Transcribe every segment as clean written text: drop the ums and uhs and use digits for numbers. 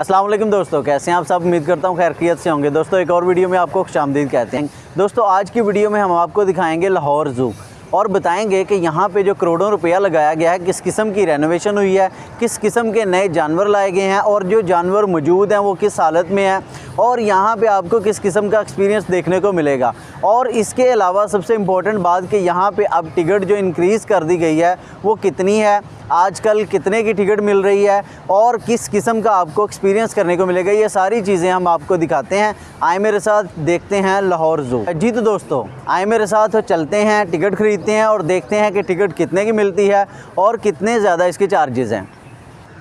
अस्सलाम वालेकुम दोस्तों, कैसे हैं आप सब। उम्मीद करता हूँ खैरियत से होंगे। दोस्तों एक और वीडियो में आपको खुशामदीद कहते हैं। दोस्तों आज की वीडियो में हम आपको दिखाएंगे लाहौर ज़ू और बताएंगे कि यहाँ पे जो करोड़ों रुपया लगाया गया है, किस किस्म की रेनोवेशन हुई है, किस किस्म के नए जानवर लाए गए हैं और जो जानवर मौजूद हैं वो किस हालत में हैं और यहाँ पे आपको किस किस्म का एक्सपीरियंस देखने को मिलेगा। और इसके अलावा सबसे इम्पोर्टेंट बात कि यहाँ पे अब टिकट जो इंक्रीज़ कर दी गई है वो कितनी है, आजकल कितने की टिकट मिल रही है और किस किस्म का आपको एक्सपीरियंस करने को मिलेगा, ये सारी चीज़ें हम आपको दिखाते हैं। आए मेरे साथ, देखते हैं लाहौर ज़ू। जी तो दोस्तों आए मेरे साथ, तो चलते हैं, टिकट खरीदते हैं और देखते हैं कि टिकट कितने की मिलती है और कितने ज़्यादा इसके चार्जेज़ हैं।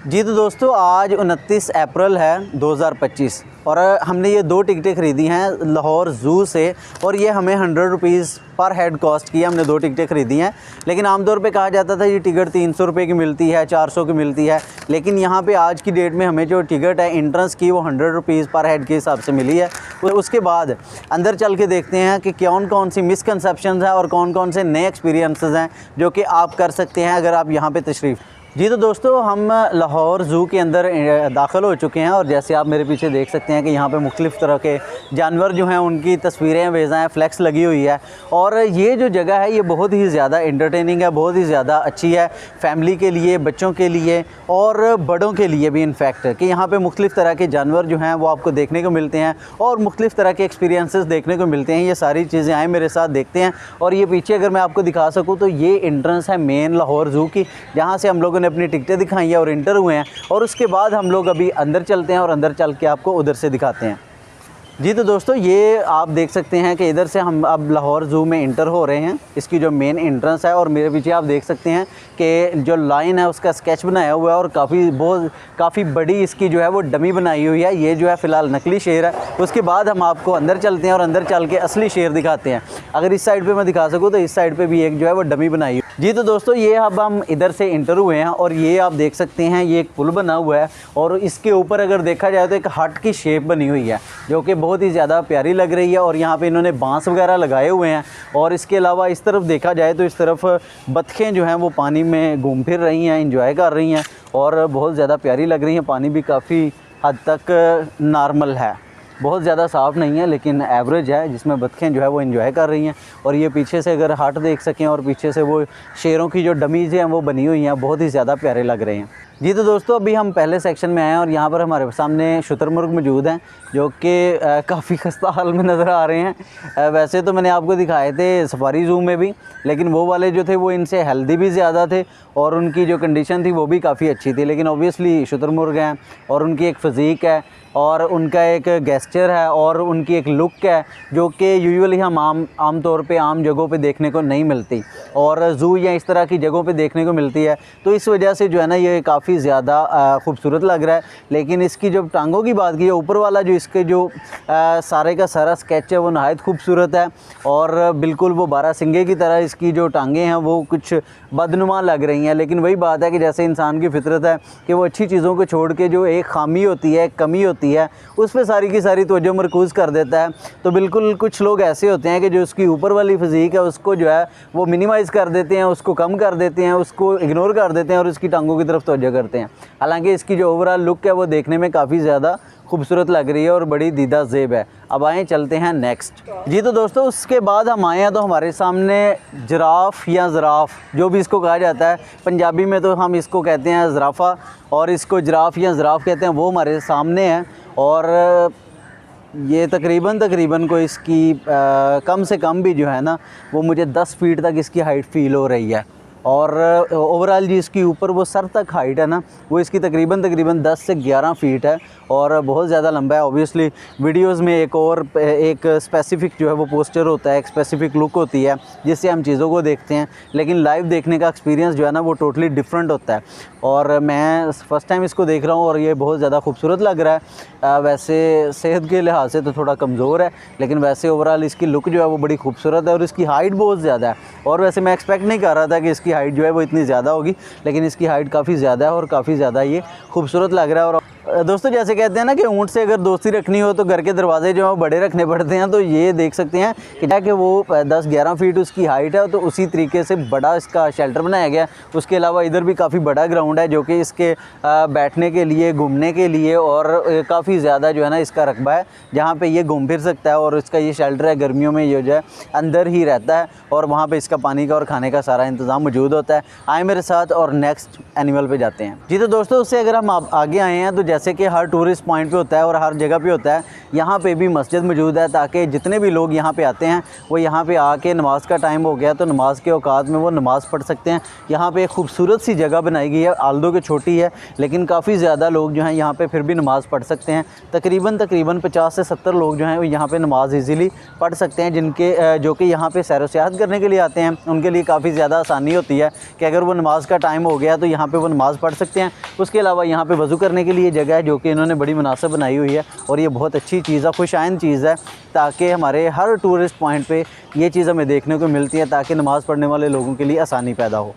जी तो दोस्तों आज 29 अप्रैल है 2025 और हमने ये दो टिकटें ख़रीदी हैं लाहौर ज़ू से और ये हमें 100 रुपीज़ पर हेड कॉस्ट की। हमने दो टिकटें ख़रीदी हैं, लेकिन आमतौर पे कहा जाता था ये टिकट 300 रुपये की मिलती है, 400 की मिलती है, लेकिन यहाँ पे आज की डेट में हमें जो टिकट है एंट्रेंस की वो 100 रुपीज़ पर हेड के हिसाब से मिली है। उसके बाद अंदर चल के देखते हैं कि कौन कौन सी मिसकंसेप्शंस हैं और कौन कौन से नए एक्सपीरियंसेस हैं जो कि आप कर सकते हैं अगर आप यहाँ पर तशरीफ़। जी तो दोस्तों हम लाहौर ज़ू के अंदर दाखिल हो चुके हैं और जैसे आप मेरे पीछे देख सकते हैं कि यहाँ पे मुख्तलिफ़ तरह के जानवर जो हैं उनकी तस्वीरें, वेज़ाएँ, फ्लैक्स लगी हुई है और ये जो जगह है ये बहुत ही ज़्यादा एंटरटेनिंग है, बहुत ही ज़्यादा अच्छी है फैमिली के लिए, बच्चों के लिए और बड़ों के लिए भी। इनफैक्ट कि यहाँ पे मुख्तलिफ़ तरह के जानवर जो हैं वो आपको देखने को मिलते हैं और मुख्तलिफ़ तरह के एक्सपीरियंसेस देखने को मिलते हैं। ये सारी चीज़ें आए मेरे साथ, देखते हैं। और ये पीछे अगर मैं आपको दिखा सकूँ तो ये एंट्रेंस है मेन लाहौर ज़ू की, जहाँ से हम लोगों ने अपनी टिकटें दिखाई हैं और इंटर हुए हैं और उसके बाद हम लोग अभी अंदर चलते हैं और अंदर चल के आपको उधर से दिखाते हैं। जी तो दोस्तों ये आप देख सकते हैं कि इधर से हम अब लाहौर ज़ू में इंटर हो रहे हैं, इसकी जो मेन एंट्रेंस है। और मेरे पीछे आप देख सकते हैं कि जो लाइन है उसका स्केच बनाया हुआ है और काफ़ी बड़ी इसकी जो है वो डमी बनाई हुई है। ये जो है फ़िलहाल नकली शेर है। उसके बाद हम आपको अंदर चलते हैं और अंदर चल के असली शेर दिखाते हैं। अगर इस साइड पर मैं दिखा सकूँ तो इस साइड पर भी एक जो है वो डमी बनाई हुई। जी तो दोस्तों ये अब हम इधर से इंटर हुए हैं और ये आप देख सकते हैं ये एक पुल बना हुआ है और इसके ऊपर अगर देखा जाए तो एक हट की शेप बनी हुई है जो कि बहुत ही ज़्यादा प्यारी लग रही है। और यहाँ पे इन्होंने बांस वगैरह लगाए हुए हैं और इसके अलावा इस तरफ देखा जाए तो इस तरफ बतखें जो हैं वो पानी में घूम फिर रही हैं, इंजॉय कर रही हैं और बहुत ज़्यादा प्यारी लग रही हैं। पानी भी काफ़ी हद तक नॉर्मल है, बहुत ज़्यादा साफ़ नहीं है लेकिन एवरेज है, जिसमें बतखें जो है वो एंजॉय कर रही हैं। और ये पीछे से अगर हट देख सकें और पीछे से वो शेरों की जो डमीज़ हैं वो बनी हुई हैं, बहुत ही ज़्यादा प्यारे लग रहे हैं। जी तो दोस्तों अभी हम पहले सेक्शन में आए हैं और यहाँ पर हमारे सामने शुतुरमुर्ग मौजूद हैं जो कि काफ़ी खस्ता हाल में नज़र आ रहे हैं। वैसे तो मैंने आपको दिखाए थे सफारी ज़ू में भी, लेकिन वो वाले जो थे वो इनसे हेल्दी भी ज़्यादा थे और उनकी जो कंडीशन थी वो भी काफ़ी अच्छी थी। लेकिन ऑब्वियसली शुतुरमुर्ग हैं और उनकी एक फ़िज़ीक है और उनका एक गेस्चर है और उनकी एक लुक है जो कि यूजुअली हम आम तौर पे आम जगहों पे देखने को नहीं मिलती और ज़ू या इस तरह की जगहों पे देखने को मिलती है। तो इस वजह से जो है ना ये काफ़ी ज़्यादा खूबसूरत लग रहा है। लेकिन इसकी जब टांगों की बात की है, ऊपर वाला जो इसके जो सारे का सारा स्केच है वो नहायत खूबसूरत है और बिल्कुल वो बारहसिंगे की तरह इसकी जो टांगें हैं वो कुछ बदनुमा लग रही हैं। लेकिन वही बात है कि जैसे इंसान की फितरत है कि वो अच्छी चीज़ों को छोड़ के जो एक खामी होती है, एक कमी होती है, उस पर सारी की सारी तवज्जो मरकूज़ कर देता है। तो बिल्कुल कुछ लोग ऐसे होते हैं कि जो उसकी ऊपर वाली फिज़ीक है उसको जो है वो मिनिमाइज़ कर देते हैं, उसको कम कर देते हैं, उसको इग्नोर कर देते हैं और उसकी टांगों की तरफ तवज्जो करते हैं। हालांकि इसकी जो ओवरऑल लुक है वो देखने में काफ़ी ज़्यादा खूबसूरत लग रही है और बड़ी दीदा ज़ेब है। अब आएँ चलते हैं नेक्स्ट। जी तो दोस्तों उसके बाद हम आए हैं तो हमारे सामने जिराफ़ या ज़राफ़ जो भी इसको कहा जाता है, पंजाबी में तो हम इसको कहते हैं ज़राफ़ा और इसको जिराफ़ या ज़राफ़ कहते हैं, वो हमारे सामने है। और ये तकरीबन को इसकी कम से कम भी जो है ना वो मुझे 10 फीट तक इसकी हाइट फ़ील हो रही है। और ओवरऑल जी इसकी ऊपर वो सर तक हाइट है ना वो इसकी तकरीबन 10 से 11 फीट है और बहुत ज़्यादा लंबा है। ऑब्वियसली वीडियोस में एक स्पेसिफ़िक जो है वो पोस्टर होता है, एक स्पेसिफ़िक लुक होती है जिससे हम चीज़ों को देखते हैं, लेकिन लाइव देखने का एक्सपीरियंस जो है ना वो टोटली डिफरेंट होता है। और मैं फ़र्स्ट टाइम इसको देख रहा हूँ और ये बहुत ज़्यादा खूबसूरत लग रहा है। वैसे सेहत के लिहाज से तो थोड़ा कमज़ोर है, लेकिन वैसे ओवरऑल इसकी लुक जो है वो बड़ी खूबसूरत है और इसकी हाइट बहुत ज़्यादा है। और वैसे मैं एक्सपेक्ट नहीं कर रहा था कि इसकी हाइट जो है वो इतनी ज़्यादा होगी, लेकिन इसकी हाइट काफ़ी ज़्यादा है और काफ़ी ज़्यादा ये खूबसूरत लग रहा है। और दोस्तों जैसे कहते हैं ना कि ऊँट से अगर दोस्ती रखनी हो तो घर के दरवाजे जो हैं वो बड़े रखने पड़ते हैं। तो ये देख सकते हैं कि वो 10-11 फीट उसकी हाइट है, तो उसी तरीके से बड़ा इसका शेल्टर बनाया गया। उसके अलावा इधर भी काफ़ी बड़ा ग्राउंड है जो कि इसके बैठने के लिए, घूमने के लिए और काफ़ी ज़्यादा जो है ना इसका रकबा है जहाँ पे ये घूम फिर सकता है। और इसका ये शेल्टर है, गर्मियों में ये जो है अंदर ही रहता है और वहाँ पे इसका पानी का और खाने का सारा इंतज़ाम मौजूद होता है। आए मेरे साथ और नेक्स्ट एनिमल पे जाते हैं जी। तो दोस्तों उससे अगर हम आगे आए हैं तो जैसे कि हर टूरिस्ट पॉइंट पे होता है और हर जगह पे होता है, यहाँ पे भी मस्जिद मौजूद है ताकि जितने भी लोग यहाँ पे आते हैं वो यहाँ पे आके नमाज का टाइम हो गया तो नमाज के औकात में वो नमाज़ पढ़ सकते हैं। यहाँ पे एक खूबसूरत सी जगह बनाई गई है, आल्दो की छोटी है लेकिन काफ़ी ज़्यादा लोग जो हैं यहाँ पे फिर भी नमाज़ पढ़ सकते हैं। तकरीबन 50 से 70 लोग जो हैं वो यहाँ पे नमाज ईज़िली पढ़ सकते हैं, जिनके जो कि यहाँ पे सैर व सियाहत करने के लिए आते हैं। उनके लिए काफ़ी ज़्यादा आसानी होती है कि अगर वो नमाज का टाइम हो गया तो यहाँ पे वो नमाज़ पढ़ सकते हैं। उसके अलावा यहाँ पे वज़ू करने के लिए जगह है जो कि इन्होंने बड़ी मुनासिब बनाई हुई है और ये बहुत अच्छी चीज़ है, खुशाइंद चीज़ है ताकि हमारे हर टूरिस्ट पॉइंट पे ये चीज़ हमें देखने को मिलती है ताकि नमाज़ पढ़ने वाले लोगों के लिए आसानी पैदा हो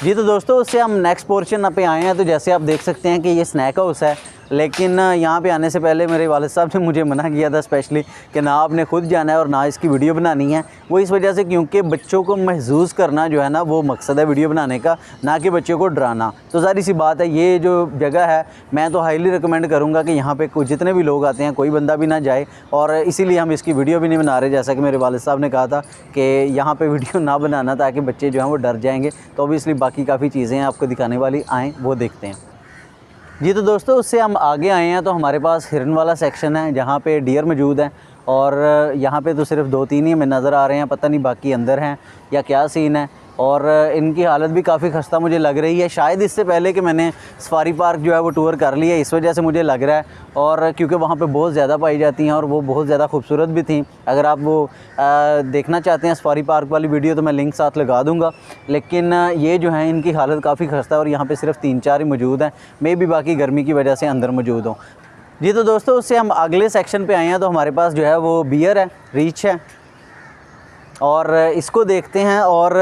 जी। तो दोस्तों उससे हम नेक्स्ट पोर्शन पे आए हैं। तो जैसे आप देख सकते हैं कि ये स्नैक हाउस है, लेकिन यहाँ पे आने से पहले मेरे वालिद साहब ने मुझे मना किया था स्पेशली कि ना आपने खुद जाना है और ना इसकी वीडियो बनानी है। वो इस वजह से क्योंकि बच्चों को महसूस करना जो है ना वो मकसद है वीडियो बनाने का, ना कि बच्चों को डराना। तो ज़ाहिर सी बात है ये जो जगह है मैं तो हाईली रिकमेंड करूँगा कि यहाँ पे जितने भी लोग आते हैं कोई बंदा भी ना जाए, और इसीलिए हम इसकी वीडियो भी नहीं बना रहे। जैसा कि मेरे वालिद साहब ने कहा था कि यहाँ पर वीडियो ना बनाना ताकि बच्चे जो हैं वो डर जाएँगे। तो ऑब्वियसली बाकी काफ़ी चीज़ें हैं आपको दिखाने वाली, आएँ वो देखते हैं जी। तो दोस्तों उससे हम आगे आए हैं तो हमारे पास हिरन वाला सेक्शन है जहाँ पे डियर मौजूद हैं और यहाँ पे तो सिर्फ 2-3 ही हमें नज़र आ रहे हैं, पता नहीं बाकी अंदर हैं या क्या सीन है। और इनकी हालत भी काफ़ी खस्ता मुझे लग रही है, शायद इससे पहले कि मैंने सफारी पार्क जो है वो टूर कर लिया इस वजह से मुझे लग रहा है। और क्योंकि वहाँ पे बहुत ज़्यादा पाई जाती हैं और वो बहुत ज़्यादा खूबसूरत भी थी। अगर आप वो देखना चाहते हैं सफारी पार्क वाली वीडियो तो मैं लिंक साथ लगा दूँगा। लेकिन ये जो है इनकी हालत काफ़ी खस्ता है और यहाँ पर सिर्फ 3-4 ही मौजूद हैं, मे भी बाकी गर्मी की वजह से अंदर मौजूद हों जी। तो दोस्तों उससे हम अगले सेक्शन पे आए हैं तो हमारे पास जो है वो बियर है, रीच है और इसको देखते हैं। और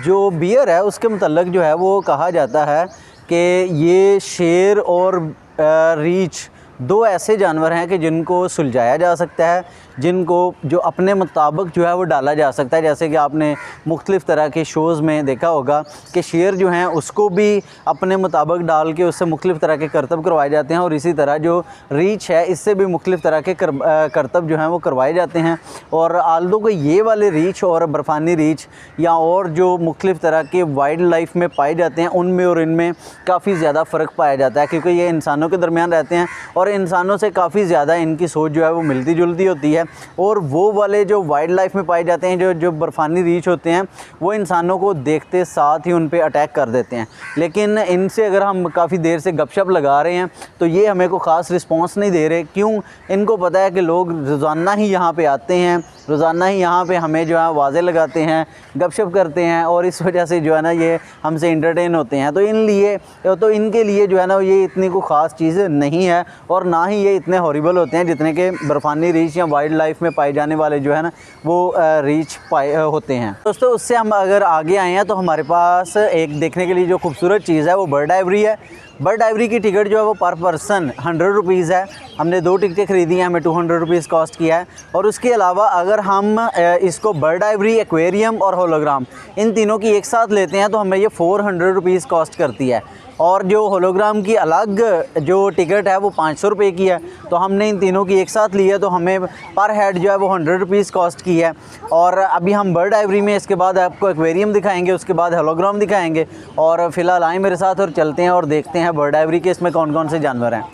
जो बियर है उसके मतलब जो है वो कहा जाता है कि ये शेर और रीछ 2 ऐसे जानवर हैं कि जिनको सुलझाया जा सकता है, जिनको जो अपने मुताबिक जो है वो डाला जा सकता है। जैसे कि आपने मुख्तलिफ़ तरह के शोज़ में देखा होगा कि शेर जो हैं उसको भी अपने मुताबिक डाल के उससे मुख्तलिफ़ तरह के करतब करवाए जाते हैं और इसी तरह जो रीच है इससे भी मुख्तलिफ़ तरह के करतब जो हैं वो करवाए जाते हैं। और आल्दो को ये वाले रीच और बर्फ़ानी रीच या और जो मुख्तलिफ़ तरह के वाइल्ड लाइफ में पाए जाते हैं उनमें और इनमें काफ़ी ज़्यादा फ़र्क पाया जाता है, क्योंकि ये इंसानों के दरमियान रहते हैं और इंसानों से काफ़ी ज़्यादा इनकी सोच जो है वो मिलती जुलती होती है। और वो वाले जो वाइल्ड लाइफ में पाए जाते हैं जो बर्फ़ानी रीछ होते हैं वो इंसानों को देखते साथ ही उन पे अटैक कर देते हैं। लेकिन इनसे अगर हम काफ़ी देर से गपशप लगा रहे हैं तो ये हमें को ख़ास रिस्पॉन्स नहीं दे रहे। क्यों? इनको पता है कि लोग रोज़ाना ही यहाँ पे आते हैं, रोज़ाना ही यहाँ पे हमें जो है आवाज़ें लगाते हैं, गपशप करते हैं और इस वजह से जो है ना ये हमसे इंटरटेन होते हैं। तो इनके लिए जो है ना ये इतनी कोई ख़ास चीज़ नहीं है और ना ही ये इतने हॉरिबल होते हैं जितने के बर्फ़ानी रीछ या वाइल्ड लाइफ में पाए जाने वाले जो है ना वो रीछ पाए होते हैं। दोस्तों उससे हम अगर आगे आए हैं तो हमारे पास एक देखने के लिए जो खूबसूरत चीज़ है वो बर्ड आइवरी है। बर्ड आइवरी की टिकट जो है वो पर पर्सन 100 रुपीज़ है। हमने 2 टिकटें ख़रीदी हैं, हमें 200 रुपीज़ कॉस्ट किया है। और उसके अलावा अगर हम इसको बर्ड आइवरी, एक्वेरियम और होलोग्राम इन तीनों की एक साथ लेते हैं तो हमें ये 400 रुपीज़ कॉस्ट करती है। और जो होलोग्राम की अलग जो टिकट है वो 500 रुपये की है। तो हमने इन तीनों की एक साथ ली है तो हमें पर हेड जो है वो 100 रुपीज़ कॉस्ट की है। और अभी हम बर्ड आइवरी में इसके बाद आपको एक्वेरियम दिखाएंगे, उसके बाद होलोग्राम दिखाएंगे। और फ़िलहाल आए मेरे साथ और चलते हैं और देखते हैं बर्ड आइवरी के इसमें कौन कौन से जानवर हैं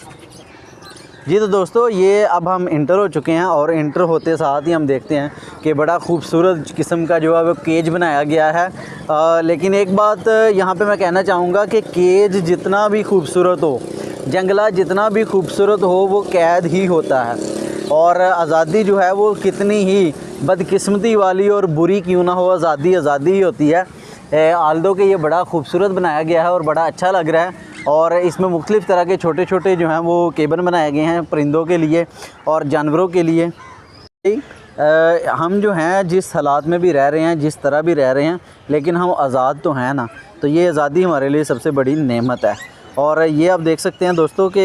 जी। तो दोस्तों ये अब हम इंटर हो चुके हैं और इंटर होते साथ ही हम देखते हैं कि बड़ा खूबसूरत किस्म का जो है वो केज बनाया गया है। लेकिन एक बात यहाँ पे मैं कहना चाहूँगा कि केज जितना भी खूबसूरत हो, जंगला जितना भी खूबसूरत हो, वो कैद ही होता है। और आज़ादी जो है वो कितनी ही बदकिस्मती वाली और बुरी क्यों ना हो, आज़ादी ही होती है। आल्दो के ये बड़ा खूबसूरत बनाया गया है और बड़ा अच्छा लग रहा है। और इसमें मुख्तलिफ़ तरह के छोटे छोटे जो हैं वो केबन बनाए गए हैं परिंदों के लिए और जानवरों के लिए। हम जो हैं जिस हालात में भी रह रहे हैं, जिस तरह भी रह रहे हैं, लेकिन हम आज़ाद तो हैं ना। तो ये आज़ादी हमारे लिए सबसे बड़ी नेमत है। और ये आप देख सकते हैं दोस्तों कि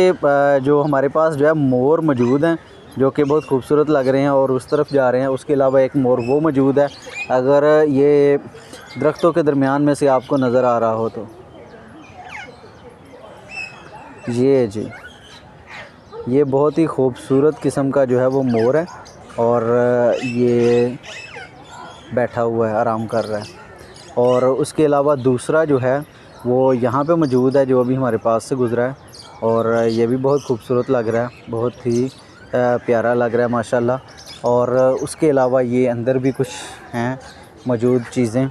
जो हमारे पास जो है मोर मौजूद हैं जो कि बहुत खूबसूरत लग रहे हैं और उस तरफ जा रहे हैं। उसके अलावा एक मोर वो मौजूद है, अगर ये दरख्तों के दरमियान में से आपको नज़र आ रहा हो तो ये जी, ये बहुत ही खूबसूरत किस्म का जो है वो मोर है और ये बैठा हुआ है, आराम कर रहा है। और उसके अलावा दूसरा जो है वो यहाँ पे मौजूद है जो अभी हमारे पास से गुज़रा है और ये भी बहुत खूबसूरत लग रहा है, बहुत ही प्यारा लग रहा है माशाल्लाह। और उसके अलावा ये अंदर भी कुछ हैं मौजूद चीज़ें,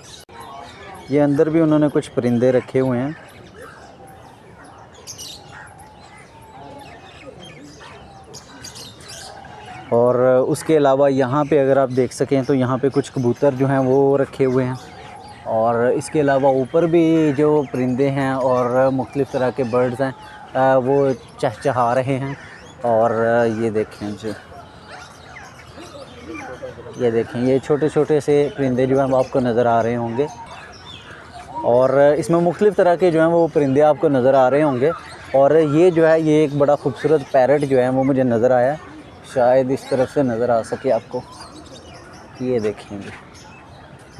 ये अंदर भी उन्होंने कुछ परिंदे रखे हुए हैं। और उसके अलावा यहाँ पे अगर आप देख सकें तो यहाँ पे कुछ कबूतर जो हैं वो रखे हुए हैं। और इसके अलावा ऊपर भी जो परिंदे हैं और मुख्तलिफ़ तरह के बर्ड्स हैं वो चहचहा रहे हैं। और ये देखें जी, ये देखें, ये छोटे छोटे से परिंदे जो हैं वो आपको नज़र आ रहे होंगे और इसमें मुख्तलिफ़ तरह के जो हैं वो परिंदे आपको नज़र आ रहे होंगे। और ये जो है ये एक बड़ा खूबसूरत पैरट जो है वो मुझे नज़र आया, शायद इस तरफ से नज़र आ सके आपको, ये देखेंगे,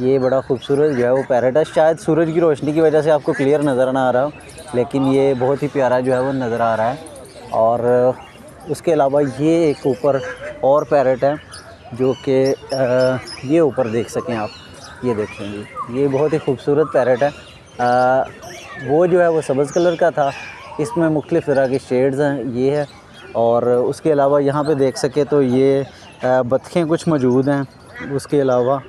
ये बड़ा खूबसूरत जो है वो पैरट है। शायद सूरज की रोशनी की वजह से आपको क्लियर नज़र ना आ रहा हो, लेकिन ये बहुत ही प्यारा जो है वो नज़र आ रहा है। और उसके अलावा ये एक ऊपर और पैरट है जो कि ये ऊपर देख सकें आप, ये देखेंगे, ये बहुत ही खूबसूरत पैरट है। वो जो है वो सब्ज़ कलर का था, इसमें मुख्तलिफ़ तरह के शेड्स हैं, ये है। और उसके अलावा यहाँ पे देख सके तो ये बतखें कुछ मौजूद हैं। उसके अलावा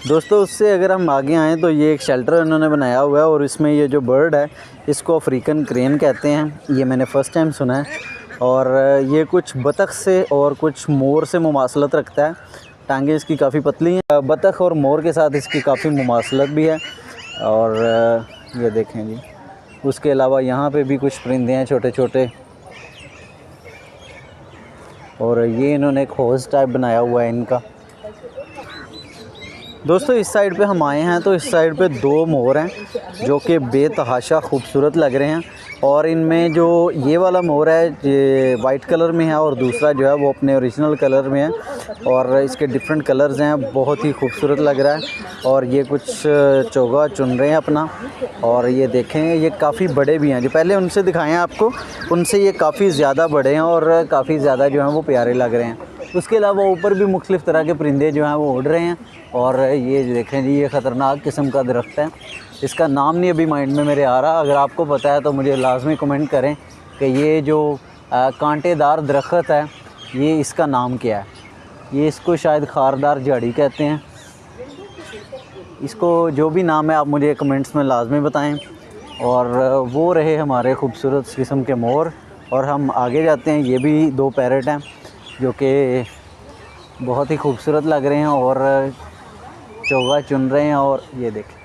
दोस्तों उससे अगर हम आगे आएँ तो ये एक शेल्टर इन्होंने बनाया हुआ है और इसमें ये जो बर्ड है इसको अफ्रीकन क्रेन कहते हैं, ये मैंने फ़र्स्ट टाइम सुना है। और ये कुछ बतख से और कुछ मोर से मुमासलत रखता है, टांगें इसकी काफ़ी पतली हैं, बतख और मोर के साथ इसकी काफ़ी मुमासलत भी है। और ये देखें जी, उसके अलावा यहाँ पे भी कुछ परिंदे हैं छोटे छोटे और ये इन्होंने एक हौज़ टाइप बनाया हुआ है इनका। दोस्तों इस साइड पे हम आए हैं तो इस साइड पे दो मोर हैं जो कि बेतहाशा खूबसूरत लग रहे हैं। और इनमें जो ये वाला मोर है ये वाइट कलर में है और दूसरा जो है वो अपने ओरिजिनल कलर में है और इसके डिफरेंट कलर्स हैं, बहुत ही खूबसूरत लग रहा है। और ये कुछ चोगा चुन रहे हैं अपना। और ये देखें ये काफ़ी बड़े भी हैं, जो पहले उनसे दिखाए हैं आपको, उनसे ये काफ़ी ज़्यादा बड़े हैं और काफ़ी ज़्यादा जो हैं वो प्यारे लग रहे हैं। उसके अलावा ऊपर भी मुख्तलिफ़ तरह के परिंदे जो हैं वो उड़ रहे हैं। और ये देखें जी, ये ख़तरनाक किस्म का दरख्त है, इसका नाम नहीं अभी माइंड में मेरे आ रहा, अगर आपको पता है तो मुझे लाजमी कमेंट करें कि ये जो कांटेदार दरख्त है ये इसका नाम क्या है। ये इसको शायद खारदार झाड़ी कहते हैं, इसको जो भी नाम है आप मुझे कमेंट्स में लाजमी बताएं। और वो रहे हमारे खूबसूरत किस्म के मोर। और हम आगे जाते हैं, ये भी दो पैरट हैं जो कि बहुत ही खूबसूरत लग रहे हैं और चोगा चुन रहे हैं। और ये देखें,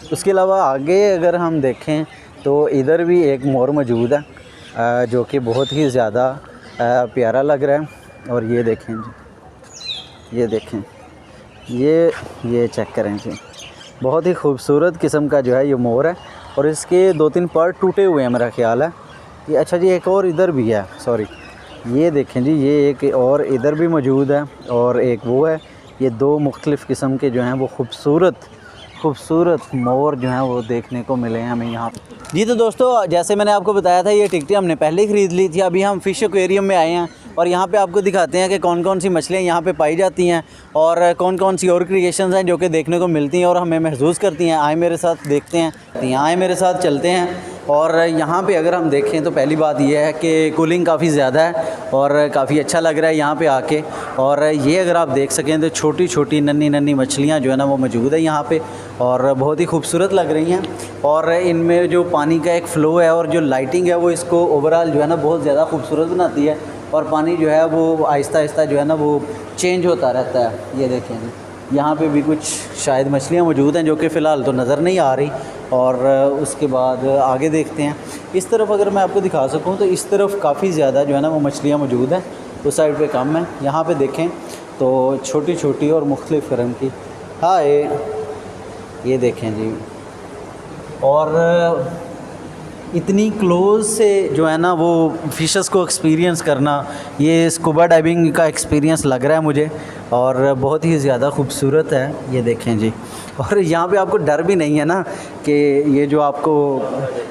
उसके अलावा आगे अगर हम देखें तो इधर भी एक मोर मौजूद है जो कि बहुत ही ज़्यादा प्यारा लग रहा है। और ये देखें जी, ये देखें, ये चेक करें जी, बहुत ही खूबसूरत किस्म का जो है ये मोर है। और इसके 2-3 पार्ट टूटे हुए हैं मेरा ख़्याल है ये। अच्छा जी, एक और इधर भी है, सॉरी, ये देखें जी, ये एक और इधर भी मौजूद है और एक वो है। ये दो मुख्तलिफ़ किस्म के जो हैं वो खूबसूरत मोर जो हैं वो देखने को मिले हैं हमें यहाँ पे। जी तो दोस्तों जैसे मैंने आपको बताया था ये टिकटें हमने पहले ही ख़रीद ली थी। अभी हम फ़िश एक्वेरियम में आए हैं और यहाँ पे आपको दिखाते हैं कि कौन कौन सी मछलियाँ यहाँ पे पाई जाती हैं और कौन कौन सी और क्रिएशंस हैं जो कि देखने को मिलती हैं और हमें महसूस करती हैं। आए मेरे साथ देखते हैं, आए मेरे साथ चलते हैं। और यहाँ पे अगर हम देखें तो पहली बात ये है कि कूलिंग काफ़ी ज़्यादा है और काफ़ी अच्छा लग रहा है यहाँ पे आके। और ये अगर आप देख सकें तो छोटी छोटी नन्ही मछलियाँ जो है ना वो मौजूद है यहाँ पे और बहुत ही खूबसूरत लग रही हैं। और इनमें जो पानी का एक फ़्लो है और जो लाइटिंग है वो इसको ओवरऑल जो है ना बहुत ज़्यादा खूबसूरत बनाती है। और पानी जो है वो आहिस्ता आहिस्ता जो है ना वो चेंज होता रहता है। ये देखें यहाँ पे भी कुछ शायद मछलियाँ मौजूद हैं जो कि फ़िलहाल तो नज़र नहीं आ रही। और उसके बाद आगे देखते हैं, इस तरफ अगर मैं आपको दिखा सकूं तो इस तरफ काफ़ी ज़्यादा जो है ना वो मछलियाँ मौजूद हैं, उस साइड पे कम है। यहाँ पे देखें तो छोटी छोटी और मुख्तलिफ़ किस्म की हाय, ये देखें जी। और इतनी क्लोज से जो है ना वो फ़िशेस को एक्सपीरियंस करना, ये स्कूबा डाइविंग का एक्सपीरियंस लग रहा है मुझे, और बहुत ही ज़्यादा खूबसूरत है। ये देखें जी। और यहाँ पे आपको डर भी नहीं है ना कि ये जो आपको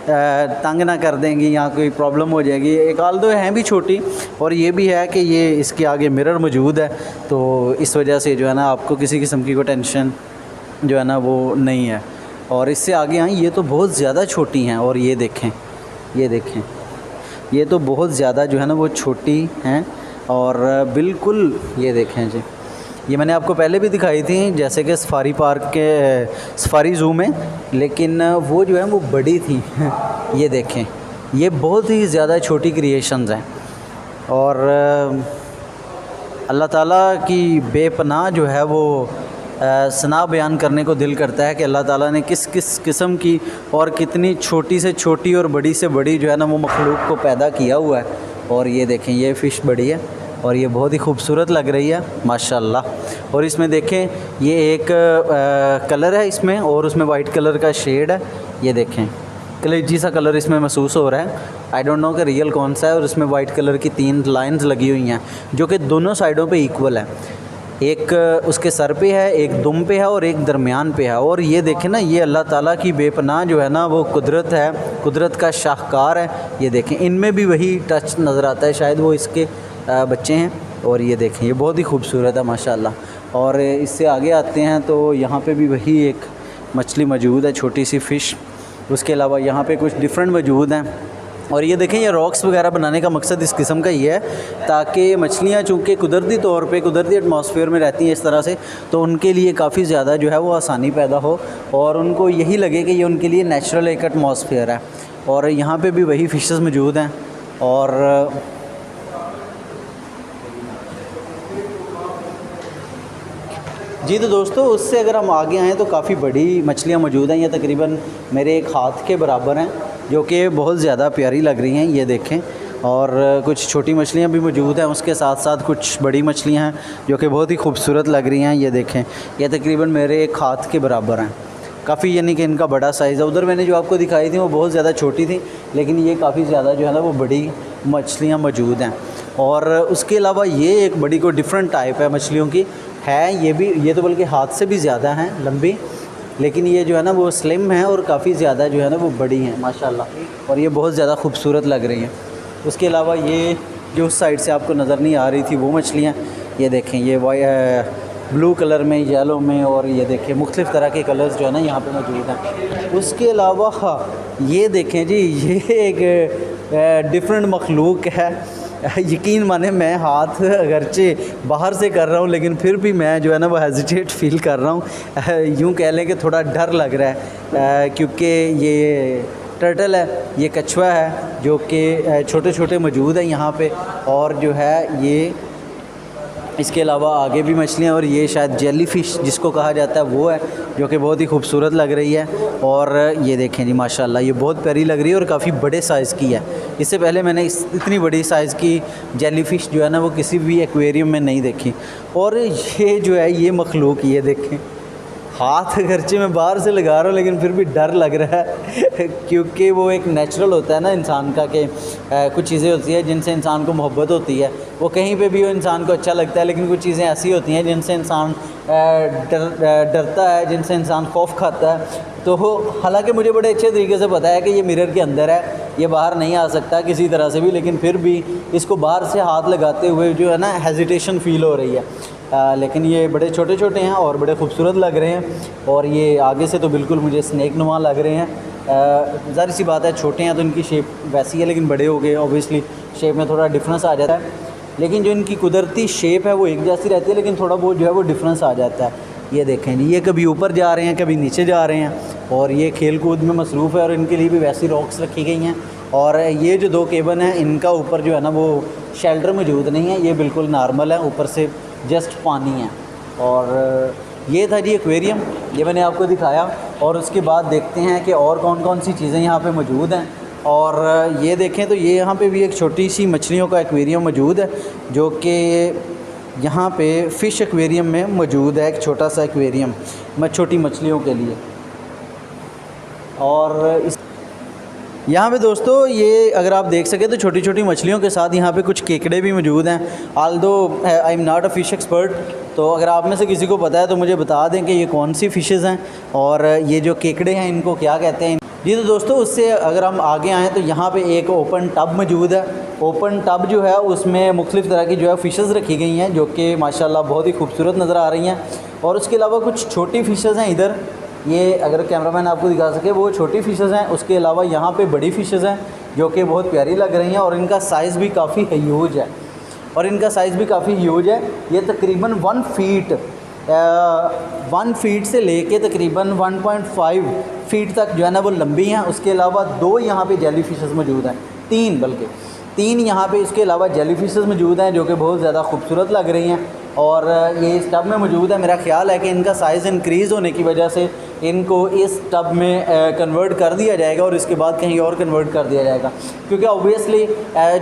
तंग ना कर देंगी, यहाँ कोई प्रॉब्लम हो जाएगी। एक आल दो हैं भी छोटी, और ये भी है कि ये इसके आगे मिरर मौजूद है, तो इस वजह से जो है ना आपको किसी किस्म की कोई टेंशन जो है ना वो नहीं है। और इससे आगे आई ये तो बहुत ज़्यादा छोटी हैं, और ये देखें, ये देखें, ये तो बहुत ज़्यादा जो है ना वो छोटी हैं। और बिल्कुल ये देखें जी, ये मैंने आपको पहले भी दिखाई थी जैसे कि सफारी पार्क के सफारी ज़ू में, लेकिन वो जो है वो बड़ी थी। ये देखें, ये बहुत ही ज़्यादा छोटी क्रिएशंस हैं। और अल्लाह ताला की बेपनाह जो है वो सना बयान करने को दिल करता है कि अल्लाह ताला ने किस किस किस्म की और कितनी छोटी से छोटी और बड़ी से बड़ी जो है ना वो मखलूक को पैदा किया हुआ है। और ये देखें, ये फ़िश बड़ी है और ये बहुत ही खूबसूरत लग रही है माशाल्लाह। और इसमें देखें, ये एक कलर है इसमें, और उसमें वाइट कलर का शेड है। ये देखें, कलेजी सा कलर इसमें महसूस हो रहा है। आई डोंट नो कि रियल कौन सा है। और इसमें वाइट कलर की 3 लाइंस लगी हुई हैं जो कि दोनों साइडों पे इक्वल है। एक उसके सर पे है, एक दुम पे है और एक दरमियान पे है। और ये देखें ना, ये अल्लाह ताला की बेपनाह जो है ना वो कुदरत है, कुदरत का शाहकार है। ये देखें, इनमें भी वही टच नज़र आता है, शायद वो इसके बच्चे हैं। और ये देखें, ये बहुत ही खूबसूरत है माशाल्लाह। और इससे आगे आते हैं तो यहाँ पे भी वही एक मछली मौजूद है, छोटी सी फ़िश। उसके अलावा यहाँ पे कुछ डिफरेंट मौजूद हैं। और ये देखें, ये रॉक्स वगैरह बनाने का मकसद इस किस्म का ये है ताकि मछलियाँ चूँकि कुदरती तौर पे कुदरती एटमॉस्फेयर में रहती हैं इस तरह से, तो उनके लिए काफ़ी ज़्यादा जो है वो आसानी पैदा हो और उनको यही लगे कि ये उनके लिए नेचुरल एक एटमॉस्फेयर है। और यहाँ पे भी वही फ़िशेस मौजूद हैं। और जी तो दोस्तों, उससे अगर हम आगे आएँ तो काफ़ी बड़ी मछलियाँ मौजूद हैं। ये तकरीबन मेरे एक हाथ के बराबर हैं, जो कि बहुत ज़्यादा प्यारी लग रही हैं। ये देखें, और कुछ छोटी मछलियाँ भी मौजूद हैं, उसके साथ साथ कुछ बड़ी मछलियाँ हैं जो कि बहुत ही खूबसूरत लग रही हैं। ये देखें, ये तकरीबन मेरे एक हाथ के बराबर हैं, काफ़ी, यानी कि इनका बड़ा साइज़ है। उधर मैंने जो आपको दिखाई थी वो बहुत ज़्यादा छोटी थी, लेकिन ये काफ़ी ज़्यादा जो है ना वो बड़ी मछलियाँ मौजूद हैं। और उसके अलावा ये एक बड़ी को डिफरेंट टाइप है मछलियों की है। ये तो बल्कि हाथ से भी ज़्यादा हैं लंबी, लेकिन ये जो है ना वो स्लिम है और काफ़ी ज़्यादा जो है ना वो बड़ी हैं माशाल्लाह। और ये बहुत ज़्यादा खूबसूरत लग रही हैं। उसके अलावा ये जो उस साइड से आपको नज़र नहीं आ रही थी वो मछलियाँ, ये देखें, ये ब्लू कलर में, येलो में, और ये देखें मुख्तलिफ़ तरह के कलर्स जो है ना यहाँ पे मौजूद हैं। उसके अलावा ये देखें जी, ये एक डिफरेंट मखलूक है। यकीन माने, मैं हाथ अगरचे बाहर से कर रहा हूँ लेकिन फिर भी मैं जो है ना वो हेजिटेट फ़ील कर रहा हूँ। यूँ कह लें कि थोड़ा डर लग रहा है, क्योंकि ये टर्टल है, ये कछुआ है जो कि छोटे छोटे मौजूद हैं यहाँ पे। और जो है ये, इसके अलावा आगे भी मछलियाँ, और ये शायद जेली फ़िश जिसको कहा जाता है वो है, जो कि बहुत ही खूबसूरत लग रही है। और ये देखें जी माशाल्लाह, ये बहुत प्यारी लग रही है और काफ़ी बड़े साइज़ की है। इससे पहले मैंने इतनी बड़ी साइज़ की जेली फ़िश जो है ना वो किसी भी एक्वेरियम में नहीं देखी। और ये जो है ये मखलूक, ये देखें, हाथ खर्चे में बाहर से लगा रहा हूँ लेकिन फिर भी डर लग रहा है क्योंकि वो एक नेचुरल होता है ना इंसान का कि कुछ चीज़ें होती है जिनसे इंसान को मोहब्बत होती है, वो कहीं पे भी वो इंसान को अच्छा लगता है। लेकिन कुछ चीज़ें ऐसी होती हैं जिनसे इंसान डरता है, जिनसे इंसान खौफ खाता है। तो हालांकि मुझे बड़े अच्छे तरीके से पता है कि ये मिरर के अंदर है, ये बाहर नहीं आ सकता किसी तरह से भी, लेकिन फिर भी इसको बाहर से हाथ लगाते हुए जो है ना हेजिटेशन फ़ील हो रही है। लेकिन ये बड़े छोटे छोटे हैं और बड़े खूबसूरत लग रहे हैं। और ये आगे से तो बिल्कुल मुझे स्नैक नुमा लग रहे हैं। ज़ाहिर सी बात है, छोटे हैं तो इनकी शेप वैसी है, लेकिन बड़े हो गए ऑब्वियसली शेप में थोड़ा डिफरेंस आ जाता है। लेकिन जो इनकी कुदरती शेप है वो एक जैसी रहती है, लेकिन थोड़ा बहुत जो है वो डिफरेंस आ जाता है। ये देखें, ये कभी ऊपर जा रहे हैं, कभी नीचे जा रहे हैं, और ये खेल कूद में मसरूफ़ है। और इनके लिए भी वैसी रॉक्स रखी गई हैं। और ये जो 2 केबन हैं, इनका ऊपर जो है ना वो शेल्टर मौजूद नहीं है, ये बिल्कुल नॉर्मल है, ऊपर से जस्ट पानी है। और ये था जी एक्वेरियम, ये मैंने आपको दिखाया। और उसके बाद देखते हैं कि और कौन कौन सी चीज़ें यहाँ पे मौजूद हैं। और ये देखें तो ये यहाँ पे भी एक छोटी सी मछलियों का एक्वेरियम मौजूद है, जो कि यहाँ पे फ़िश एक्वेरियम में मौजूद है एक छोटा सा एक्वेरियम छोटी मछलियों के लिए। और इस यहाँ पे दोस्तों ये अगर आप देख सकें तो छोटी छोटी मछलियों के साथ यहाँ पे कुछ केकड़े भी मौजूद हैं। Although I am not a fish expert, तो अगर आप में से किसी को पता है तो मुझे बता दें कि ये कौन सी फ़िशेज़ हैं और ये जो केकड़े हैं इनको क्या कहते हैं। जी तो दोस्तों उससे अगर हम आगे आएँ तो यहाँ पे एक ओपन टब मौजूद है। ओपन टब जो है उसमें मुख्तलिफ़ तरह की जो है फ़िशेज़ रखी गई हैं जो कि माशाल्लाह बहुत ही खूबसूरत नज़र आ रही हैं। और उसके अलावा कुछ छोटी फ़िशेज़ हैं इधर, ये अगर कैमरामैन आपको दिखा सके वो छोटी फ़िशेज़ हैं। उसके अलावा यहाँ पे बड़ी फ़िशेज़ हैं जो कि बहुत प्यारी लग रही हैं और इनका साइज़ भी काफ़ी ह्यूज है। ये तकरीबन 1 फीट से लेके तकरीबन 1.5 फीट तक जो है ना वो लंबी हैं। उसके अलावा 2 यहाँ पे जेली फ़िशेज़ मौजूद हैं, 3 यहाँ पे इसके अलावा जेली फ़िशेज़ मौजूद हैं जो कि बहुत ज़्यादा खूबसूरत लग रही हैं। और ये इस टब में मौजूद है। मेरा ख़्याल है कि इनका साइज़ इंक्रीज़ होने की वजह से इनको इस टब में कन्वर्ट कर दिया जाएगा और इसके बाद कहीं और कन्वर्ट कर दिया जाएगा, क्योंकि ऑब्वियसली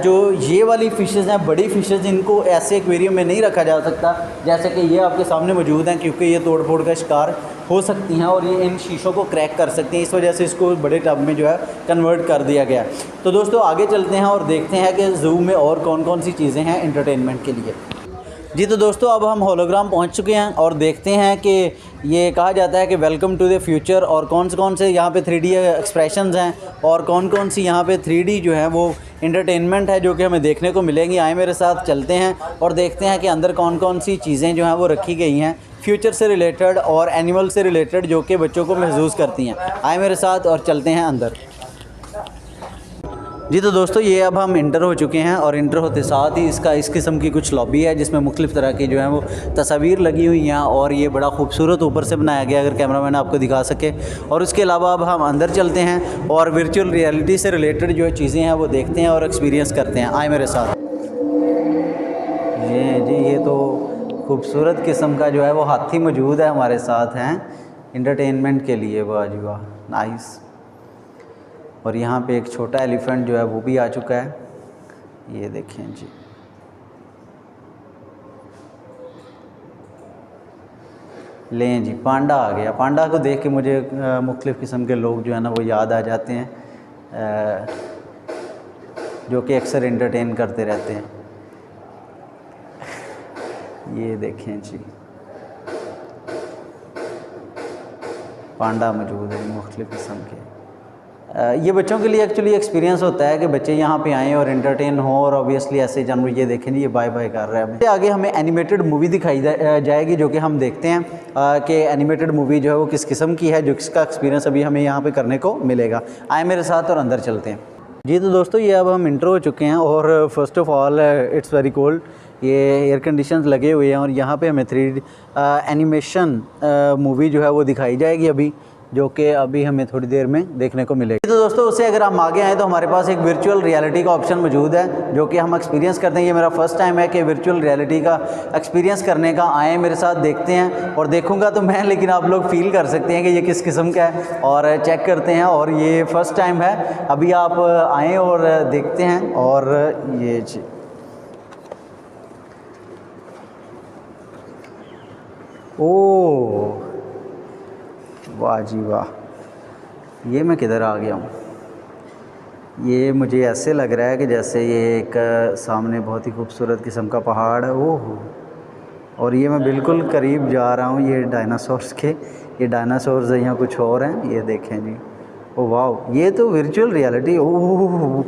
जो ये वाली फ़िशेज़ हैं बड़ी फ़िशेज़ इनको ऐसे एक्वेरियम में नहीं रखा जा सकता जैसे कि ये आपके सामने मौजूद हैं, क्योंकि ये तोड़ फोड़ का शिकार हो सकती हैं और ये इन शीशों को क्रैक कर सकती हैं। इस वजह से इसको बड़े टब में जो है कन्वर्ट कर दिया गया। तो दोस्तों आगे चलते हैं और देखते हैं कि ज़ू में और कौन कौन सी चीज़ें हैं एंटरटेनमेंट के लिए। जी तो दोस्तों अब हम होलोग्राम पहुंच चुके हैं और देखते हैं कि ये कहा जाता है कि वेलकम टू द फ्यूचर, और कौन से यहाँ पे 3D एक्सप्रेशंस हैं और कौन सी यहाँ पे 3D जो है वो एंटरटेनमेंट है जो कि हमें देखने को मिलेंगी। आए मेरे साथ चलते हैं और देखते हैं कि अंदर कौन सी चीज़ें जो हैं वो रखी गई हैं फ्यूचर से रिलेटेड और एनिमल से रिलेटेड जो कि बच्चों को महसूस करती हैं। आए मेरे साथ और चलते हैं अंदर। जी तो दोस्तों ये अब हम इंटर हो चुके हैं और इंटर होते साथ ही इसका इस किस्म की कुछ लॉबी है जिसमें मुख्तलिफ़ तरह की जो है वो तस्वीर लगी हुई हैं और ये बड़ा खूबसूरत ऊपर से बनाया गया, अगर कैमरामैन आपको दिखा सके। और उसके अलावा अब हम अंदर चलते हैं और वर्चुअल रियलिटी से रिलेटेड जो चीज़ें हैं वो देखते हैं और एक्सपीरियंस करते हैं। आए मेरे साथ। ये तो खूबसूरत किस्म का जो है वो हाथी मौजूद है हमारे साथ हैं इंटरटेनमेंट के लिए। वाह जी वाह, नाइस। और यहाँ पे एक छोटा एलिफेंट जो है वो भी आ चुका है, ये देखें जी। लें जी, पांडा आ गया। पांडा को देख के मुझे मुख्तलिफ़ किस्म के लोग जो है ना वो याद आ जाते हैं जो कि अक्सर एंटरटेन करते रहते हैं। ये देखें जी, पांडा मौजूद है मुख्तलिफ़ किस्म के। ये बच्चों के लिए एक्चुअली एक्सपीरियंस होता है कि बच्चे यहाँ पे आएँ और एंटरटेन हो, और ऑब्वियसली ऐसे जानवर ये देखें जी, ये बाय बाय कर रहा है। आगे हमें एनिमेटेड मूवी दिखाई जाएगी जो कि हम देखते हैं कि एनिमेटेड मूवी जो है वो किस किस्म की है, जो किसका एक्सपीरियंस अभी हमें यहाँ पे करने को मिलेगा। आए मेरे साथ और अंदर चलते हैं। जी तो दोस्तों ये अब हम इंटर हो चुके हैं और first of all it's very cold. ये एयर कंडीशंस लगे हुए हैं और यहाँ पे हमें 3D एनिमेशन मूवी जो है वो दिखाई जाएगी अभी, जो कि अभी हमें थोड़ी देर में देखने को मिलेगी। तो दोस्तों उससे अगर हम आगे आएँ तो हमारे पास एक वर्चुअल रियलिटी का ऑप्शन मौजूद है जो कि हम एक्सपीरियंस करते हैं। ये मेरा फर्स्ट टाइम है कि वर्चुअल रियलिटी का एक्सपीरियंस करने का। आए मेरे साथ, देखते हैं। और देखूंगा तो मैं, लेकिन आप लोग फील कर सकते हैं कि ये किस किस्म का है और चेक करते हैं। और ये फ़र्स्ट टाइम है, अभी आप आएँ और देखते हैं। और ये जी ओह वाह जी वाह, ये मैं किधर आ गया हूँ। ये मुझे ऐसे लग रहा है कि जैसे ये एक सामने बहुत ही खूबसूरत किस्म का पहाड़ है। ओह, और ये मैं बिल्कुल करीब जा रहा हूँ ये डायनासोर्स के। ये डायनासोर्स यहाँ कुछ और हैं, ये देखें जी। ओह वाह, ये तो वर्चुअल रियलिटी। ओह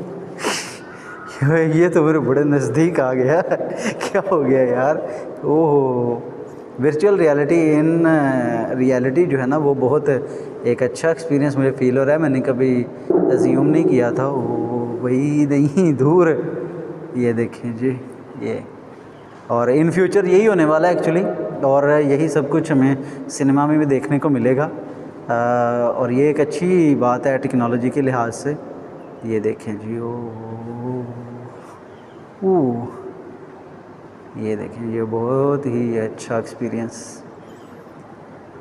ये तो मेरे बड़े नज़दीक आ गया क्या हो गया यार। ओह, वर्चुअल रियलिटी इन रियलिटी जो है ना वो बहुत एक अच्छा एक्सपीरियंस मुझे फ़ील हो रहा है। मैंने कभी अज्यूम नहीं किया था। वही नहीं, दूर, ये देखें जी ये। और इन फ्यूचर यही होने वाला है एक्चुअली, और यही सब कुछ हमें सिनेमा में भी देखने को मिलेगा। और ये एक अच्छी बात है टेक्नोलॉजी के लिहाज से। ये देखें जी, ओह ये देखें, ये बहुत ही अच्छा एक्सपीरियंस।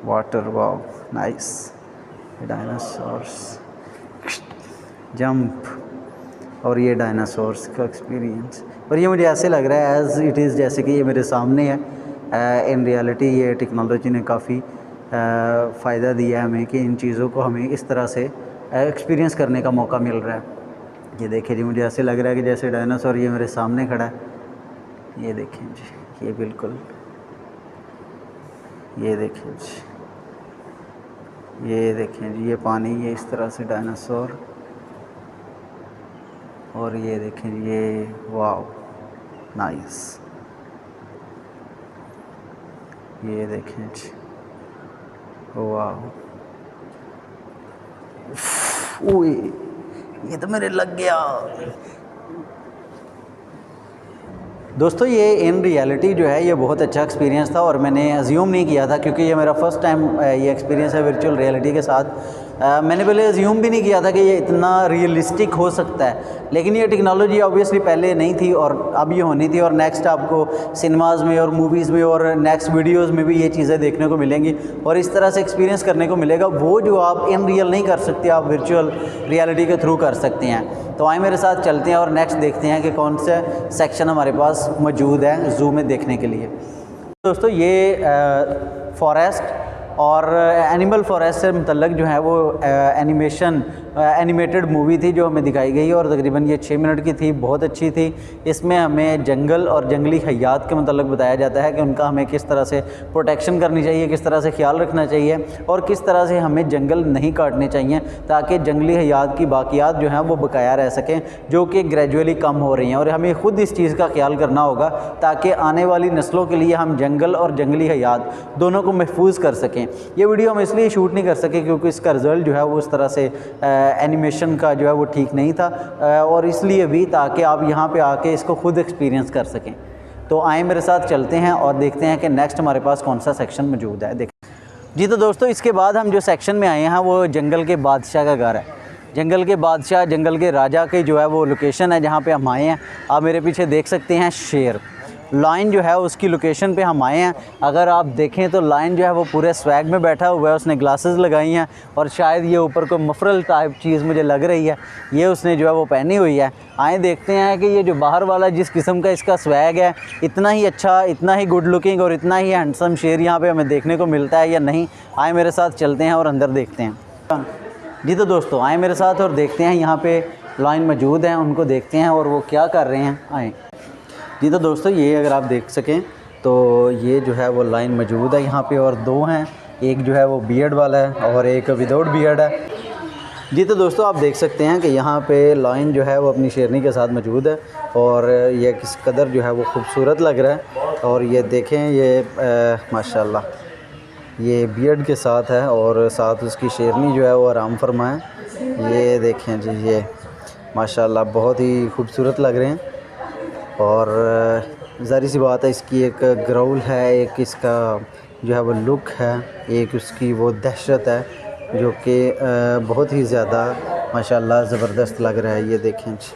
वाटर, वाव, नाइस। डायनासोर्स, जंप, और ये डायनासोर्स का एक्सपीरियंस। और ये मुझे ऐसे लग रहा है एज़ इट इज़ जैसे कि ये मेरे सामने है। इन रियलिटी ये टेक्नोलॉजी ने काफ़ी फ़ायदा दिया है हमें कि इन चीज़ों को हमें इस तरह से एक्सपीरियंस करने का मौका मिल रहा है। ये देखिए जी, मुझे ऐसे लग रहा है कि जैसे डायनासोर ये मेरे सामने खड़ा है। ये देखें जी, ये बिल्कुल, ये देखें जी, ये देखें जी, ये पानी, ये इस तरह से डायनासोर, और ये देखें जी, ये वाव नाइस। ये देखें जी, वाव, ओए ये तो मेरे लग गया। दोस्तों ये इन रियलिटी जो है ये बहुत अच्छा एक्सपीरियंस था और मैंने अज्यूम नहीं किया था, क्योंकि ये मेरा फ़र्स्ट टाइम ये एक्सपीरियंस है वर्चुअल रियलिटी के साथ। मैंने पहले अज्यूम भी नहीं किया था कि ये इतना रियलिस्टिक हो सकता है, लेकिन ये टेक्नोलॉजी ऑब्वियसली पहले नहीं थी और अब ये होनी थी। और नेक्स्ट आपको सिनेमाज़ में और मूवीज़ में और नेक्स्ट वीडियोज़ में भी ये चीज़ें देखने को मिलेंगी और इस तरह से एक्सपीरियंस करने को मिलेगा। वो जो आप इन रियल नहीं कर सकते, आप वर्चुअल रियलिटी के थ्रू कर सकते हैं। तो आए मेरे साथ चलते हैं और नेक्स्ट देखते हैं कि कौन सा सेक्शन हमारे पास मौजूद है ज़ू में देखने के लिए। दोस्तों ये फॉरेस्ट और एनिमल फॉरेस्ट से मुतल्लक जो है वो एनिमेटेड मूवी थी जो हमें दिखाई गई और तकरीबन ये 6 मिनट की थी, बहुत अच्छी थी। इसमें हमें जंगल और जंगली हयात के मुतल्लक बताया जाता है कि उनका हमें किस तरह से प्रोटेक्शन करनी चाहिए, किस तरह से ख्याल रखना चाहिए और किस तरह से हमें जंगल नहीं काटने चाहिए ताकि जंगली हयात की बाकियात जो हैं वो बकाया रह सकें, जो कि ग्रेजुअली कम हो रही हैं। और हमें ख़ुद इस चीज़ का ख्याल करना होगा ताकि आने वाली नस्लों के लिए हम जंगल और जंगली हयात दोनों को महफूज कर सकें। ये वीडियो हम इसलिए शूट नहीं कर सके क्योंकि इसका रिज़ल्ट जो है वो उस तरह से एनिमेशन का जो है वो ठीक नहीं था, और इसलिए भी ताकि आप यहाँ पे आके इसको ख़ुद एक्सपीरियंस कर सकें। तो आए मेरे साथ चलते हैं और देखते हैं कि नेक्स्ट हमारे पास कौन सा सेक्शन मौजूद है। देख जी, तो दोस्तों इसके बाद हम जो सेक्शन में आए हैं वो जंगल के बादशाह का घर है। जंगल के बादशाह, जंगल के राजा की जो है वो लोकेशन है जहाँ पे हम आए हैं। आप मेरे पीछे देख सकते हैं शेर, लायन जो है उसकी लोकेशन पे हम आए हैं। अगर आप देखें तो लायन जो है वो पूरे स्वैग में बैठा हुआ है, उसने ग्लासेस लगाई हैं और शायद ये ऊपर कोई मफरल टाइप चीज़ मुझे लग रही है, ये उसने जो है वो पहनी हुई है। आए देखते हैं कि ये जो बाहर वाला जिस किस्म का इसका स्वैग है, इतना ही अच्छा, इतना ही गुड लुकिंग और इतना ही हैंडसम शेर यहाँ पे हमें देखने को मिलता है या नहीं। आए मेरे साथ चलते हैं और अंदर देखते हैं। जी, तो दोस्तों आए मेरे साथ और देखते हैं यहाँ पे लायन मौजूद हैं, उनको देखते हैं और वो क्या कर रहे हैं। आए जी, तो दोस्तों ये अगर आप देख सकें तो ये जो है वो लायन मौजूद है यहाँ पे और 2 हैं, एक जो है वो बियर्ड वाला है और एक विदाउट बियर्ड है। जी, तो दोस्तों आप देख सकते हैं कि यहाँ पे लायन जो है वो अपनी शेरनी के साथ मौजूद है और ये किस कदर जो है वो खूबसूरत लग रहा है। और ये देखें, ये माशाल्लाह ये बियर्ड के साथ है और साथ उसकी शेरनी जो है वो आराम फरमा है। ये देखें जी, ये माशाल्लाह बहुत ही खूबसूरत लग रहे हैं। और ज़ाहिर सी बात है इसकी एक ग्राउल है, एक इसका जो है वो लुक है, एक उसकी वो दहशत है जो कि बहुत ही ज़्यादा माशाल्लाह ज़बरदस्त लग रहा है। ये देखें जी,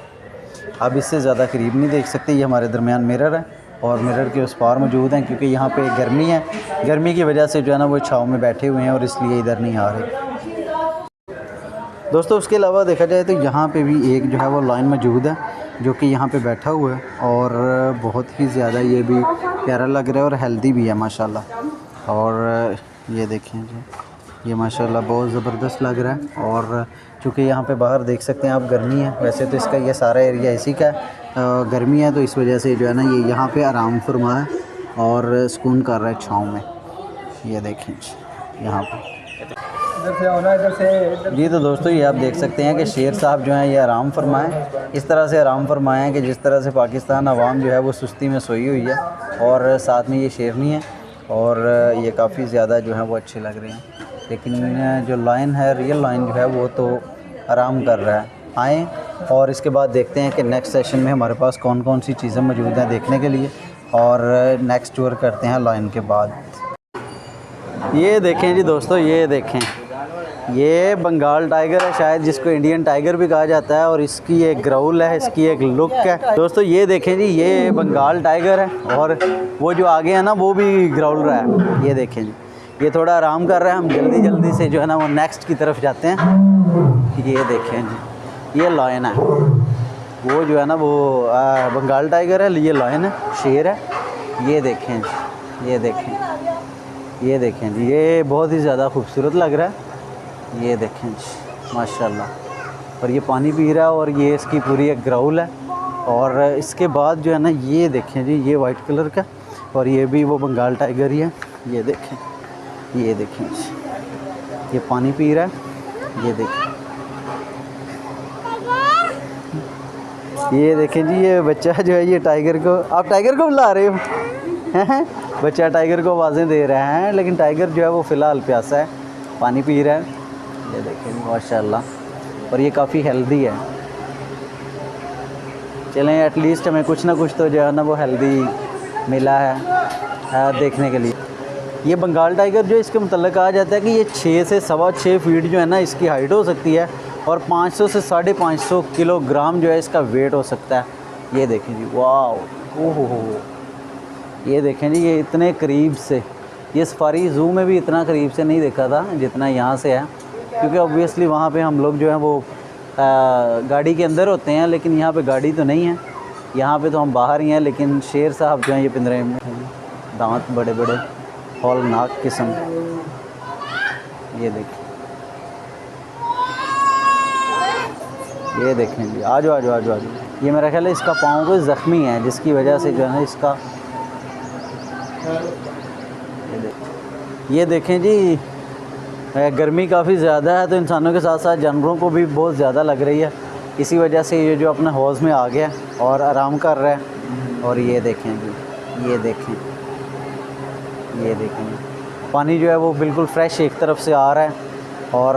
अब इससे ज़्यादा करीब नहीं देख सकते। ये हमारे दरमियान मिरर है और मिरर के उस पार मौजूद हैं क्योंकि यहाँ पे गर्मी है, गर्मी की वजह से जो है ना वो छाँव में बैठे हुए हैं और इसलिए इधर नहीं आ रहे। दोस्तों उसके अलावा देखा जाए तो यहाँ पे भी एक जो है वो लायन मौजूद है जो कि यहाँ पे बैठा हुआ है और बहुत ही ज़्यादा ये भी प्यारा लग रहा है और हेल्दी भी है माशाल्लाह। और ये देखें जी, ये माशाल्लाह बहुत ज़बरदस्त लग रहा है। और चूँकि यहाँ पे बाहर देख सकते हैं आप गर्मी है, वैसे तो इसका ये सारा एरिया इसी का गर्मी है, तो इस वजह से जो है ना ये यहाँ पे आराम फरमा है और सुकून कर रहा है छाँव में। ये देखें जी यहाँ पर जी, तो दोस्तों ये आप देख सकते हैं कि शेर साहब जो हैं ये आराम फरमाएँ, इस तरह से आराम फरमाएँ कि जिस तरह से पाकिस्तान अवाम जो है वो सुस्ती में सोई हुई है और साथ में ये शेरनी है और ये काफ़ी ज़्यादा जो है वो अच्छे लग रहे हैं। लेकिन जो लायन है, रियल लायन जो है वो तो आराम कर रहा है। आएँ और इसके बाद देखते हैं कि नेक्स्ट सेशन में हमारे पास कौन कौन सी चीज़ें मौजूद हैं देखने के लिए और नेक्स्ट टूर करते हैं लायन के बाद। ये देखें जी दोस्तों, ये देखें, ये बंगाल टाइगर है शायद, जिसको इंडियन टाइगर भी कहा जाता है और इसकी एक ग्राउल है, इसकी एक लुक है। दोस्तों ये देखें जी, ये बंगाल टाइगर है और वो जो आगे है ना वो भी ग्राउल रहा है। ये देखें जी, ये थोड़ा आराम कर रहा है। हम जल्दी जल्दी से जो है ना वो नेक्स्ट की तरफ जाते हैं। ये देखें जी, ये लायन है वो जो है ना वो बंगाल टाइगर है, ये लायन है, शेर है। ये देखें जी, ये देखें, ये देखें जी, ये बहुत ही ज़्यादा खूबसूरत लग रहा है। ये देखें जी माशाल्लाह। और ये पानी पी रहा है और ये इसकी पूरी एक ग्राउल है। और इसके बाद जो है ना ये देखें जी, ये वाइट कलर का, और ये भी वो बंगाल टाइगर ही है। ये देखें, ये देखें जी, ये पानी पी रहा है। ये देखें, ये देखें जी, ये बच्चा जो है ये टाइगर को, आप टाइगर को बुला रहे हो हैं? बच्चा टाइगर को आवाज़ें दे रहा है, लेकिन टाइगर जो है वो फ़िलहाल प्यासा है, पानी पी रहा है। ये देखें माशाल्लाह, और ये काफ़ी हेल्दी है। चलें, एटलीस्ट हमें कुछ ना कुछ तो जो है ना वो हेल्दी मिला है देखने के लिए। ये बंगाल टाइगर जो इसके मतलब कहा जाता है कि ये 6 से 6.25 फीट जो है ना इसकी हाइट हो सकती है, और 500 से 550 किलोग्राम जो है इसका वेट हो सकता है। ये देखें जी, वाह, ओहो हो, ये देखें जी, ये इतने करीब से, ये सफारी ज़ू में भी इतना करीब से नहीं देखा था जितना यहाँ से है, क्योंकि ऑब्वियसली वहाँ पे हम लोग जो है वो गाड़ी के अंदर होते हैं, लेकिन यहाँ पे गाड़ी तो नहीं है, यहाँ पे तो हम बाहर ही हैं। लेकिन शेर साहब जो हैं ये पिंजरे में हैं, दांत बड़े बड़े, हौलनाक किस्म। ये देखें, ये देखें जी, आ जाओ आ जाओ आ जाओ। ये मेरा ख्याल है इसका पाँव कोई ज़ख्मी है, जिसकी वजह से जो है ना इसका, ये देखें जी, गर्मी काफ़ी ज़्यादा है तो इंसानों के साथ साथ जानवरों को भी बहुत ज़्यादा लग रही है। इसी वजह से ये जो अपने हौज़ में आ गया और आराम कर रहा है। और ये देखें जी, ये देखें, ये देखें, पानी जो है वो बिल्कुल फ्रेश एक तरफ से आ रहा है, और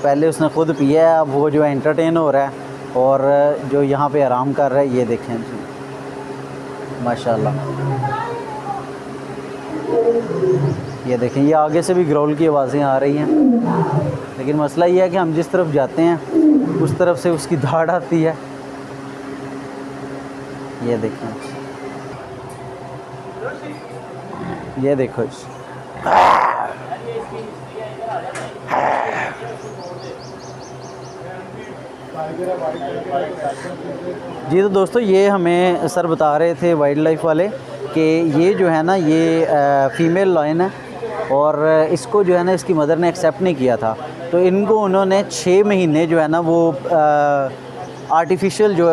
पहले उसने ख़ुद पिया है, अब वो जो है एंटरटेन हो रहा है और जो यहाँ पे आराम कर रहा है। ये देखें जी माशाल्लाह। ये देखें, ये आगे से भी ग्रोल की आवाज़ें आ रही हैं, लेकिन मसला ये है कि हम जिस तरफ जाते हैं उस तरफ से उसकी धाड़ आती है। ये देखें, ये देखो जी। तो दोस्तों, ये हमें सर बता रहे थे वाइल्ड लाइफ वाले कि ये जो है ना ये फ़ीमेल लायन है, और इसको जो है ना इसकी मदर ने एक्सेप्ट नहीं किया था, तो इनको उन्होंने 6 महीने जो है ना वो आर्टिफिशियल जो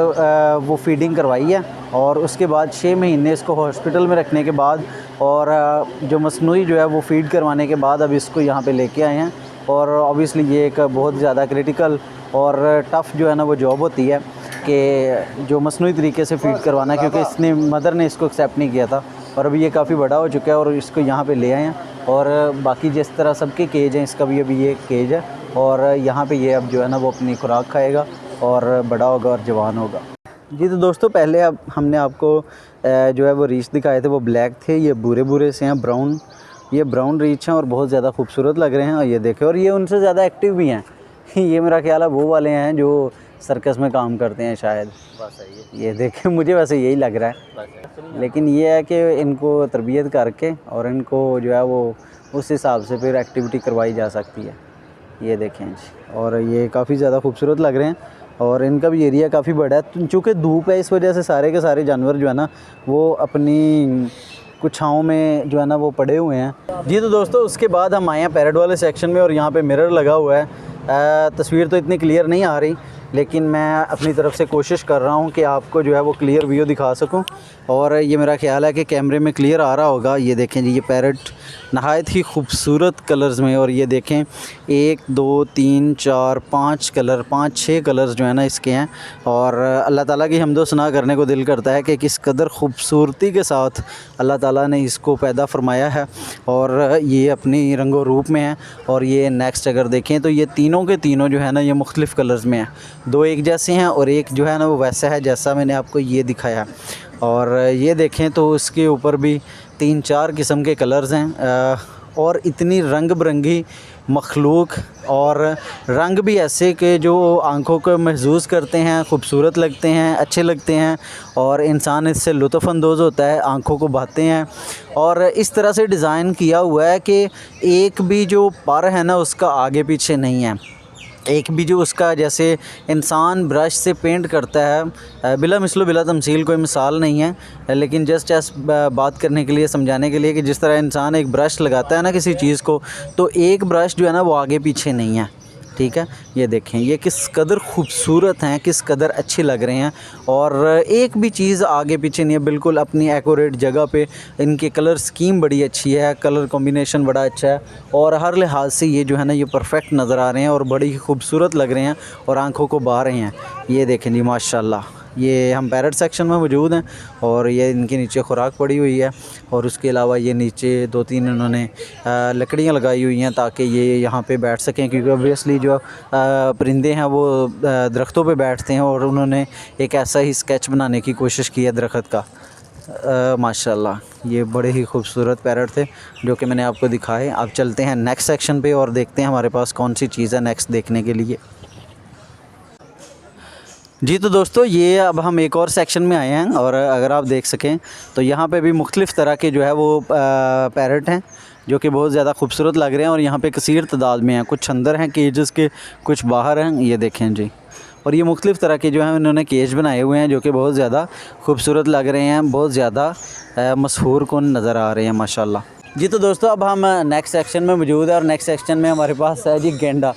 वो फीडिंग करवाई है, और उसके बाद 6 महीने इसको हॉस्पिटल में रखने के बाद और जो मसनूई जो है वो फ़ीड करवाने के बाद अब इसको यहाँ पे लेके आए हैं। और ऑब्वियसली ये एक बहुत ज़्यादा क्रिटिकल और टफ़ जो है ना वो जॉब होती है कि जो मसनूई तरीके से फ़ीड करवाना, क्योंकि इसने मदर ने इसको एक्सेप्ट नहीं किया था, और अभी ये काफ़ी बड़ा हो चुका है और इसको यहाँ पे ले आए हैं। और बाकी जिस तरह सबके केज हैं, इसका भी अभी ये केज है, और यहाँ पे ये अब जो है ना वो अपनी खुराक खाएगा और बड़ा होगा और जवान होगा जी। तो दोस्तों, पहले अब हमने आपको जो है वो रीच दिखाए थे, वो ब्लैक थे, ये भूरे भूरे से हैं, ब्राउन, ये ब्राउन रीच हैं और बहुत ज़्यादा खूबसूरत लग रहे हैं। और ये देखें, और ये उनसे ज़्यादा एक्टिव भी हैं। ये मेरा ख्याल है वो वाले हैं जो सर्कस में काम करते हैं शायद। ये देखें, मुझे वैसे यही लग रहा है, लेकिन ये है कि इनको तरबियत करके और इनको जो है वो उस हिसाब से फिर एक्टिविटी करवाई जा सकती है। ये देखें जी, और ये काफ़ी ज़्यादा खूबसूरत लग रहे हैं, और इनका भी एरिया काफ़ी बड़ा है। चूँकि धूप है, इस वजह से सारे के सारे जानवर जो है ना वो अपनी कुछ छाँव में जो है ना वो पड़े हुए हैं जी। तो दोस्तों, उसके बाद हम आए हैं पैरेट वाले सेक्शन में, और यहाँ पे मिरर लगा हुआ है। तस्वीर तो इतनी क्लियर नहीं आ रही, लेकिन मैं अपनी तरफ से कोशिश कर रहा हूँ कि आपको जो है वो क्लियर व्यू दिखा सकूँ, और ये मेरा ख्याल है कि कैमरे में क्लियर आ रहा होगा। ये देखें जी, ये पैरेट नहायत ही खूबसूरत कलर्स में, और ये देखें 1 2 3 4 5 कलर, 5-6 कलर्स जो है ना इसके हैं। और अल्लाह ताला की हम्दो सना करने को दिल करता है कि किस कदर खूबसूरती के साथ अल्लाह ताला ने इसको पैदा फरमाया है, और ये अपनी रंगो रूप में है। और ये नेक्स्ट अगर देखें तो ये तीनों के तीनों जो है ना ये मुख्तलिफ़ कलर्स में हैं, 2 एक जैसे हैं और एक जो है ना वो वैसा है जैसा मैंने आपको ये दिखाया। और ये देखें तो इसके ऊपर भी 3-4 किस्म के कलर्स हैं, और इतनी रंग बिरंगी मखलूक, और रंग भी ऐसे कि जो आँखों को महसूस करते हैं, खूबसूरत लगते हैं, अच्छे लगते हैं, और इंसान इससे लुत्फ़अंदोज़ होता है, आँखों को भाते हैं। और इस तरह से डिज़ाइन किया हुआ है कि एक भी जो पर है ना उसका आगे पीछे नहीं है, एक भी जो उसका जैसे इंसान ब्रश से पेंट करता है, बिला मिसलो बिला तमसील कोई मिसाल नहीं है, लेकिन जस्ट बात करने के लिए, समझाने के लिए कि जिस तरह इंसान एक ब्रश लगाता है ना किसी चीज़ को, तो एक ब्रश जो है ना वो आगे पीछे नहीं है, ठीक है। ये देखें ये किस कदर खूबसूरत हैं, किस कदर अच्छे लग रहे हैं, और एक भी चीज़ आगे पीछे नहीं है, बिल्कुल अपनी एक्यूरेट जगह पे। इनके कलर स्कीम बड़ी अच्छी है, कलर कॉम्बिनेशन बड़ा अच्छा है, और हर लिहाज से ये जो है ना ये परफेक्ट नज़र आ रहे हैं और बड़ी ही खूबसूरत लग रहे हैं और आंखों को भा रहे हैं। ये देखें जी माशाल्लाह, ये हम पैरट सेक्शन में मौजूद हैं और ये इनके नीचे खुराक पड़ी हुई है, और उसके अलावा ये नीचे 2-3 इन्होंने लकड़ियाँ लगाई हुई हैं ताकि ये यहाँ पे बैठ सकें, क्योंकि ऑब्वियसली जो परिंदे हैं वो दरख्तों पे बैठते हैं, और उन्होंने एक ऐसा ही स्केच बनाने की कोशिश की है दरख्त का। माशाल्लाह ये बड़े ही खूबसूरत पैरट थे जो कि मैंने आपको दिखाए। अब चलते हैं नेक्स्ट सेक्शन पे और देखते हैं हमारे पास कौन सी चीज़ है नेक्स्ट देखने के लिए। जी तो दोस्तों ये अब हम एक और सेक्शन में आए हैं, और अगर आप देख सकें तो यहाँ पे भी मुख्तलिफ़ तरह के जो है वो पैरट हैं जो कि बहुत ज़्यादा खूबसूरत लग रहे हैं, और यहाँ पे कसीर तादाद में हैं। कुछ अंदर हैं केजेस के, कुछ बाहर हैं, ये देखें जी। और ये मुख्तलिफ़ तरह के जो हैं उन्होंने केज बनाए हुए हैं जो कि बहुत ज़्यादा खूबसूरत लग रहे हैं, बहुत ज़्यादा मशहूर कुन नज़र आ रहे हैं माशाल्लाह। जी तो दोस्तों अब हम नेक्स्ट सेक्शन में मौजूद है, और नेक्स्ट सेक्शन में हमारे पास है जी गेंडा,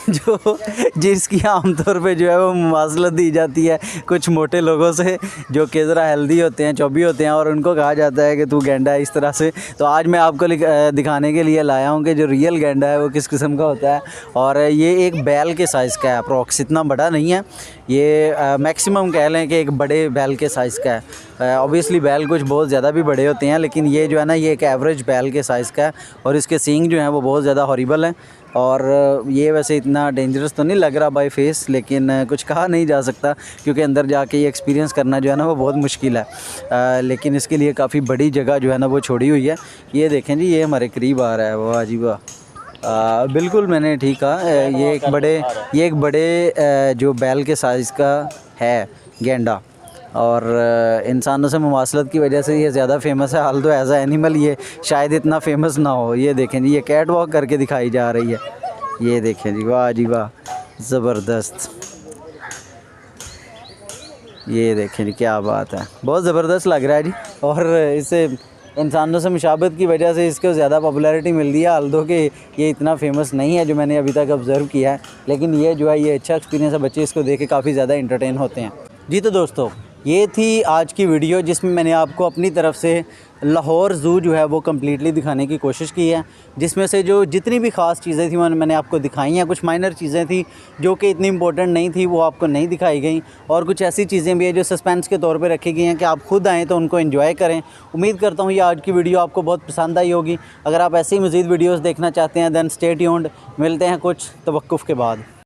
जो जिसकी आमतौर पे जो है वो मुवासलत दी जाती है कुछ मोटे लोगों से जो कि ज़रा हेल्दी होते हैं, चौबी होते हैं, और उनको कहा जाता है कि तू गेंडा है इस तरह से। तो आज मैं आपको दिखाने के लिए लाया हूँ कि जो रियल गेंडा है वो किस किस्म का होता है, और ये एक बैल के साइज़ का है अप्रॉक्स, इतना बड़ा नहीं है ये, मैक्सिमम कह लें कि एक बड़े बैल के साइज़ का है। ऑब्वियसली बैल कुछ बहुत ज़्यादा भी बड़े होते हैं, लेकिन ये जो है ना ये एक एवरेज बैल के साइज़ का है, और इसके सींग जो हैं वो बहुत ज़्यादा हॉरिबल हैं, और ये वैसे इतना डेंजरस तो नहीं लग रहा बाय फेस, लेकिन कुछ कहा नहीं जा सकता क्योंकि अंदर जाके ये एक्सपीरियंस करना जो है ना वो बहुत मुश्किल है। लेकिन इसके लिए काफ़ी बड़ी जगह जो है ना वो छोड़ी हुई है। ये देखें जी ये हमारे करीब आ रहा है, वाह जी वाह, बिल्कुल मैंने ठीक कहा, ये एक बड़े जो बैल के साइज़ का है गेंडा, और इंसानों से मुवासलत की वजह से ये ज़्यादा फेमस है। हाल तो एज आ एनिमल ये शायद इतना फेमस ना हो। ये देखें जी ये कैट वॉक करके दिखाई जा रही है, ये देखें जी वाह जी वाह, ज़बरदस्त। ये देखें जी क्या बात है, बहुत ज़बरदस्त लग रहा है जी, और इससे इंसानों से मुशाबत की वजह से इसको ज़्यादा पॉपुलैरिटी मिल रही है, हालांकि कि ये इतना फेमस नहीं है जो मैंने अभी तक ऑब्ज़र्व किया है, लेकिन ये जो है ये अच्छा एक्सपीरियंस है, बच्चे इसको देख के काफ़ी ज़्यादा इंटरटेन होते हैं। जी तो दोस्तों ये थी आज की वीडियो जिसमें मैंने आपको अपनी तरफ से लाहौर ज़ू जो है वो कम्प्लीटली दिखाने की कोशिश की है, जिसमें से जो जितनी भी ख़ास चीज़ें थी मैंने आपको दिखाई हैं। कुछ माइनर चीज़ें थी जो कि इतनी इंपॉर्टेंट नहीं थी, वो आपको नहीं दिखाई गई, और कुछ ऐसी चीज़ें भी हैं जो सस्पेंस के तौर पे रखी गई हैं कि आप खुद आएँ तो उनको एंजॉय करें। उम्मीद करता हूँ ये आज की वीडियो आपको बहुत पसंद आई होगी। अगर आप ऐसी मज़ीद वीडियोज़ देखना चाहते हैं दैन स्टे ट्यून्ड, मिलते हैं कुछ तवक्कुफ़ के बाद।